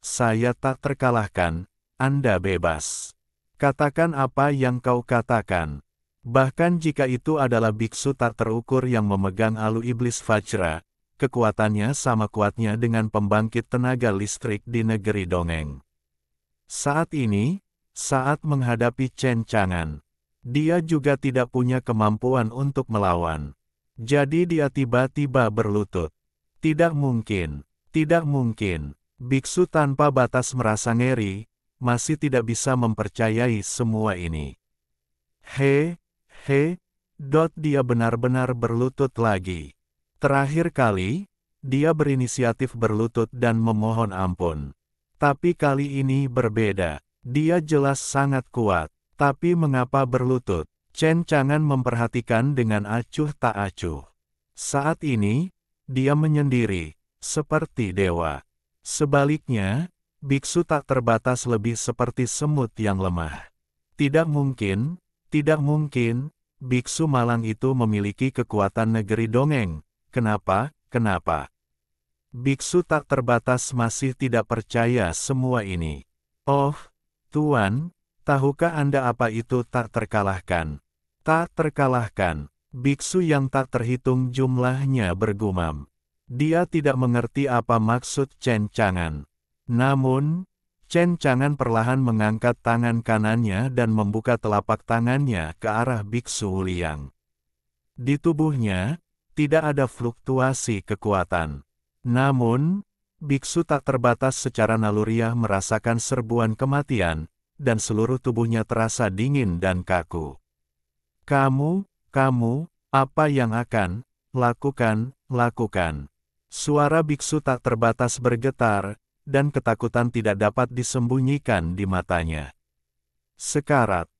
saya tak terkalahkan, Anda bebas. Katakan apa yang kau katakan. Bahkan jika itu adalah biksu tak terukur yang memegang alu iblis Vajra, kekuatannya sama kuatnya dengan pembangkit tenaga listrik di negeri dongeng. Saat ini, saat menghadapi Chen Chang'an, dia juga tidak punya kemampuan untuk melawan. Jadi dia tiba-tiba berlutut. Tidak mungkin. Tidak mungkin, biksu tanpa batas merasa ngeri, masih tidak bisa mempercayai semua ini. Dia benar-benar berlutut lagi. Terakhir kali, dia berinisiatif berlutut dan memohon ampun. Tapi kali ini berbeda, dia jelas sangat kuat, tapi mengapa berlutut? Chen Chang'an memperhatikan dengan acuh tak acuh. Saat ini, dia menyendiri. Seperti dewa. Sebaliknya, biksu tak terbatas lebih seperti semut yang lemah. Tidak mungkin, biksu malang itu memiliki kekuatan negeri dongeng. Kenapa? Kenapa? Biksu tak terbatas masih tidak percaya semua ini. Oh, Tuan, tahukah Anda apa itu tak terkalahkan? Tak terkalahkan. Biksu yang tak terhitung jumlahnya bergumam. Dia tidak mengerti apa maksud Chen Chang'an. Namun, Chen Chang'an perlahan mengangkat tangan kanannya dan membuka telapak tangannya ke arah Biksu Liang. Di tubuhnya, tidak ada fluktuasi kekuatan. Namun, biksu tak terbatas secara naluriah merasakan serbuan kematian, dan seluruh tubuhnya terasa dingin dan kaku. Kamu, apa yang akan lakukan? Suara biksu tak terbatas bergetar, dan ketakutan tidak dapat disembunyikan di matanya. Sekarat,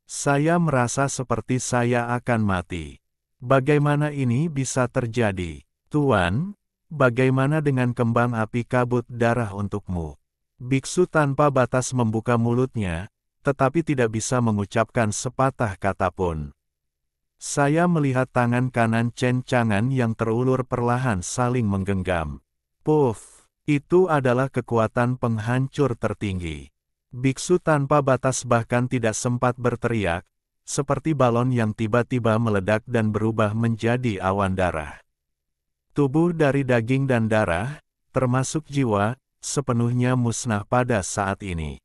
saya merasa seperti saya akan mati. Bagaimana ini bisa terjadi? Tuan, bagaimana dengan kembang api kabut darah untukmu? Biksu tanpa batas membuka mulutnya, tetapi tidak bisa mengucapkan sepatah kata pun. Saya melihat tangan kanan Chen Chang'an yang terulur perlahan saling menggenggam. Puff, itu adalah kekuatan penghancur tertinggi. Biksu tanpa batas bahkan tidak sempat berteriak, seperti balon yang tiba-tiba meledak dan berubah menjadi awan darah. Tubuh dari daging dan darah, termasuk jiwa, sepenuhnya musnah pada saat ini.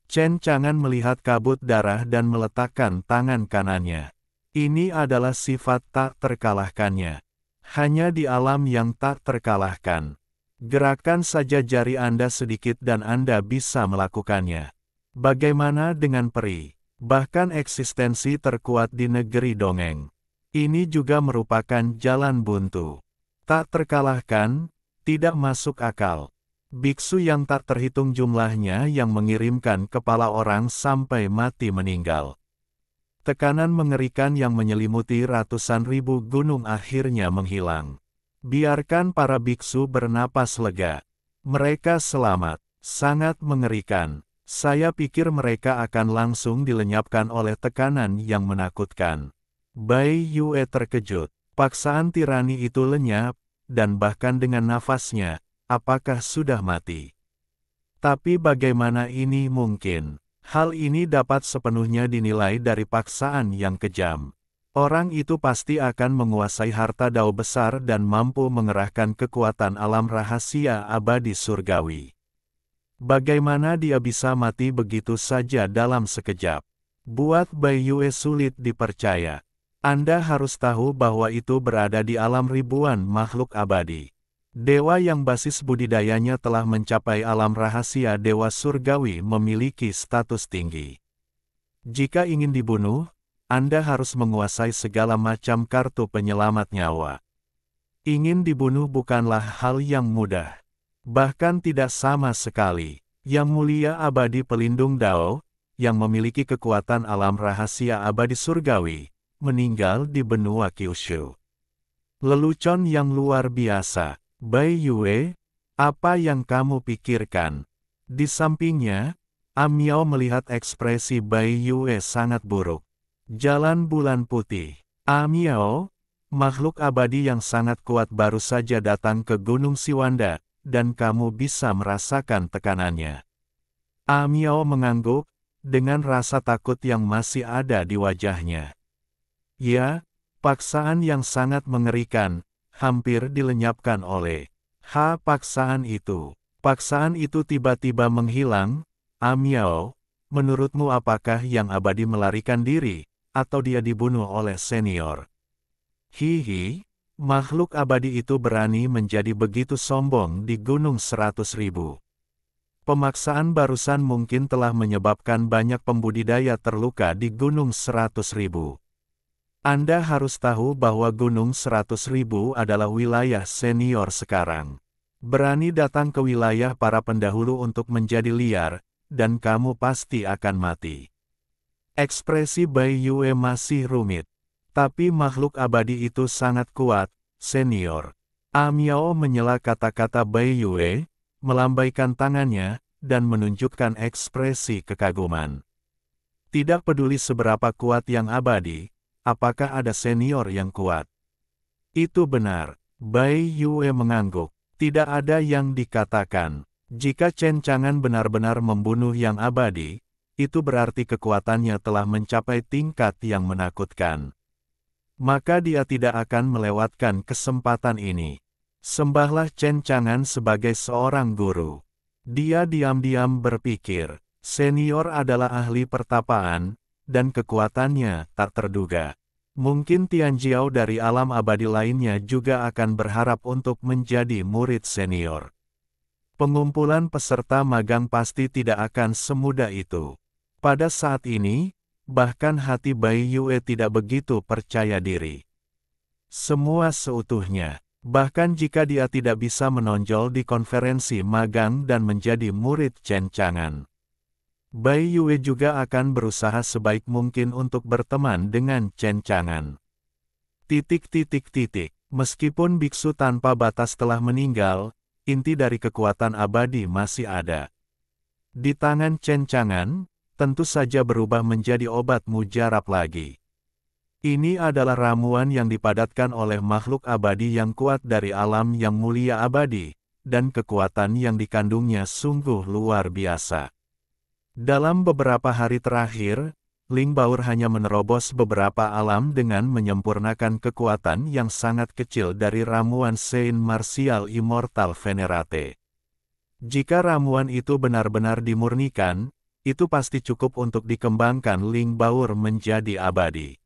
Chen Chang'an melihat kabut darah dan meletakkan tangan kanannya. Ini adalah sifat tak terkalahkannya. Hanya di alam yang tak terkalahkan. Gerakan saja jari Anda sedikit dan Anda bisa melakukannya. Bagaimana dengan peri? Bahkan eksistensi terkuat di negeri dongeng. Ini juga merupakan jalan buntu. Tak terkalahkan, tidak masuk akal. Biksu yang tak terhitung jumlahnya yang mengirimkan kepala orang sampai mati meninggal. Tekanan mengerikan yang menyelimuti ratusan ribu gunung akhirnya menghilang. Biarkan para biksu bernapas lega. Mereka selamat. Sangat mengerikan. Saya pikir mereka akan langsung dilenyapkan oleh tekanan yang menakutkan. Bai Yue terkejut. Paksaan tirani itu lenyap, dan bahkan dengan nafasnya, apakah sudah mati? Tapi bagaimana ini mungkin? Hal ini dapat sepenuhnya dinilai dari paksaan yang kejam. Orang itu pasti akan menguasai harta dao besar dan mampu mengerahkan kekuatan alam rahasia abadi surgawi. Bagaimana dia bisa mati begitu saja dalam sekejap? Buat Bai Yue sulit dipercaya. Anda harus tahu bahwa itu berada di alam ribuan makhluk abadi. Dewa yang basis budidayanya telah mencapai alam rahasia dewa surgawi memiliki status tinggi. Jika ingin dibunuh, Anda harus menguasai segala macam kartu penyelamat nyawa. Ingin dibunuh bukanlah hal yang mudah. Bahkan tidak sama sekali. Yang mulia abadi pelindung Dao, yang memiliki kekuatan alam rahasia abadi surgawi, meninggal di benua Kyushu. Lelucon yang luar biasa. Bai Yue, apa yang kamu pikirkan? Di sampingnya, Amiao melihat ekspresi Bai Yue sangat buruk. Jalan bulan putih. Amiao, makhluk abadi yang sangat kuat baru saja datang ke Gunung Siwanda, dan kamu bisa merasakan tekanannya. Amiao mengangguk, dengan rasa takut yang masih ada di wajahnya. Ya, paksaan yang sangat mengerikan, hampir dilenyapkan oleh paksaan itu. Paksaan itu tiba-tiba menghilang. Amiao, menurutmu apakah yang abadi melarikan diri, atau dia dibunuh oleh senior? Hihi, makhluk abadi itu berani menjadi begitu sombong di Gunung 100.000. Pemaksaan barusan mungkin telah menyebabkan banyak pembudidaya terluka di Gunung 100.000. Anda harus tahu bahwa Gunung 100.000 adalah wilayah senior sekarang. Berani datang ke wilayah para pendahulu untuk menjadi liar, dan kamu pasti akan mati. Ekspresi Bai Yue masih rumit. Tapi makhluk abadi itu sangat kuat, senior. Amiao menyela kata-kata Bai Yue, melambaikan tangannya, dan menunjukkan ekspresi kekaguman. Tidak peduli seberapa kuat yang abadi, apakah ada senior yang kuat? Itu benar. Bai Yue mengangguk. Tidak ada yang dikatakan. Jika Chen Chang'an benar-benar membunuh yang abadi, itu berarti kekuatannya telah mencapai tingkat yang menakutkan. Maka dia tidak akan melewatkan kesempatan ini. Sembahlah Chen Chang'an sebagai seorang guru. Dia diam-diam berpikir, senior adalah ahli pertapaan, dan kekuatannya tak terduga. Mungkin Tianjiao dari alam abadi lainnya juga akan berharap untuk menjadi murid senior. Pengumpulan peserta magang pasti tidak akan semudah itu. Pada saat ini, bahkan hati Bai Yue tidak begitu percaya diri. Semua seutuhnya, bahkan jika dia tidak bisa menonjol di konferensi magang dan menjadi murid Chen Chang'an, Bai Yue juga akan berusaha sebaik mungkin untuk berteman dengan Chen Chang'an. Meskipun biksu tanpa batas telah meninggal, inti dari kekuatan abadi masih ada. Di tangan Chen Chang'an, tentu saja berubah menjadi obat mujarab lagi. Ini adalah ramuan yang dipadatkan oleh makhluk abadi yang kuat dari alam yang mulia abadi, dan kekuatan yang dikandungnya sungguh luar biasa. Dalam beberapa hari terakhir, Ling Baur hanya menerobos beberapa alam dengan menyempurnakan kekuatan yang sangat kecil dari ramuan Saint Martial Immortal Venerate. Jika ramuan itu benar-benar dimurnikan, itu pasti cukup untuk dikembangkan Ling Baur menjadi abadi.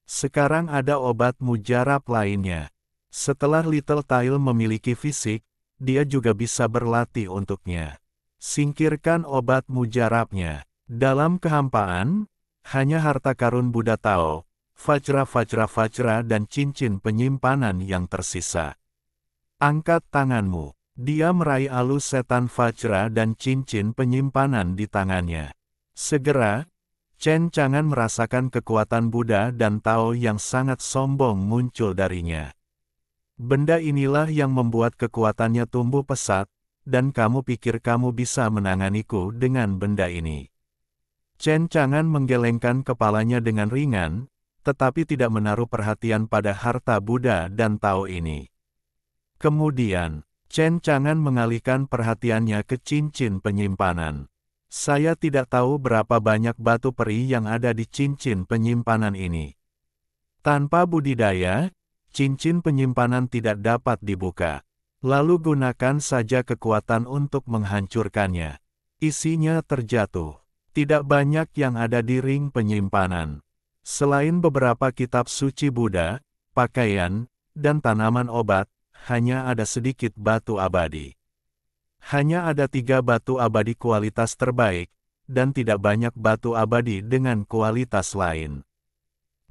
Sekarang ada obat mujarab lainnya. Setelah Little Tail memiliki fisik, dia juga bisa berlatih untuknya. Singkirkan obat mujarabnya. Dalam kehampaan, hanya harta karun Buddha Tao, Vajra dan cincin penyimpanan yang tersisa. Angkat tanganmu. Dia meraih alus setan Vajra dan cincin penyimpanan di tangannya. Segera, Chen Chang'an merasakan kekuatan Buddha dan Tao yang sangat sombong muncul darinya. Benda inilah yang membuat kekuatannya tumbuh pesat, dan kamu pikir kamu bisa menanganiku dengan benda ini. Chen Chang'an menggelengkan kepalanya dengan ringan, tetapi tidak menaruh perhatian pada harta Buddha dan Tao ini. Kemudian, Chen Chang'an mengalihkan perhatiannya ke cincin penyimpanan. Saya tidak tahu berapa banyak batu peri yang ada di cincin penyimpanan ini. Tanpa budidaya, cincin penyimpanan tidak dapat dibuka. Lalu gunakan saja kekuatan untuk menghancurkannya. Isinya terjatuh. Tidak banyak yang ada di ring penyimpanan. Selain beberapa kitab suci Buddha, pakaian, dan tanaman obat, hanya ada sedikit batu abadi. Hanya ada 3 batu abadi kualitas terbaik, dan tidak banyak batu abadi dengan kualitas lain.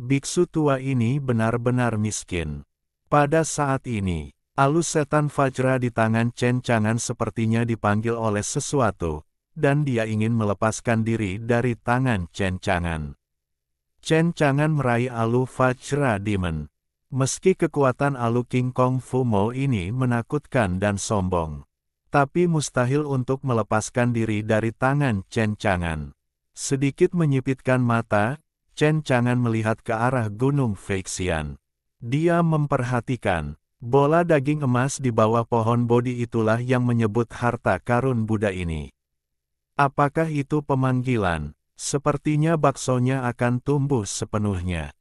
Biksu tua ini benar-benar miskin. Pada saat ini, alus setan Vajra di tangan Chen Chang'an sepertinya dipanggil oleh sesuatu, dan dia ingin melepaskan diri dari tangan Chen Chang'an. Chen Chang'an meraih alu Vajra Demon. Meski kekuatan alu King Kong Fumo ini menakutkan dan sombong, tapi mustahil untuk melepaskan diri dari tangan Chen Chang'an. Sedikit menyipitkan mata, Chen Chang'an melihat ke arah Gunung Feixian. Dia memperhatikan, bola daging emas di bawah pohon Bodhi itulah yang menyebut harta karun Buddha ini. Apakah itu pemanggilan? Sepertinya baksonya akan tumbuh sepenuhnya.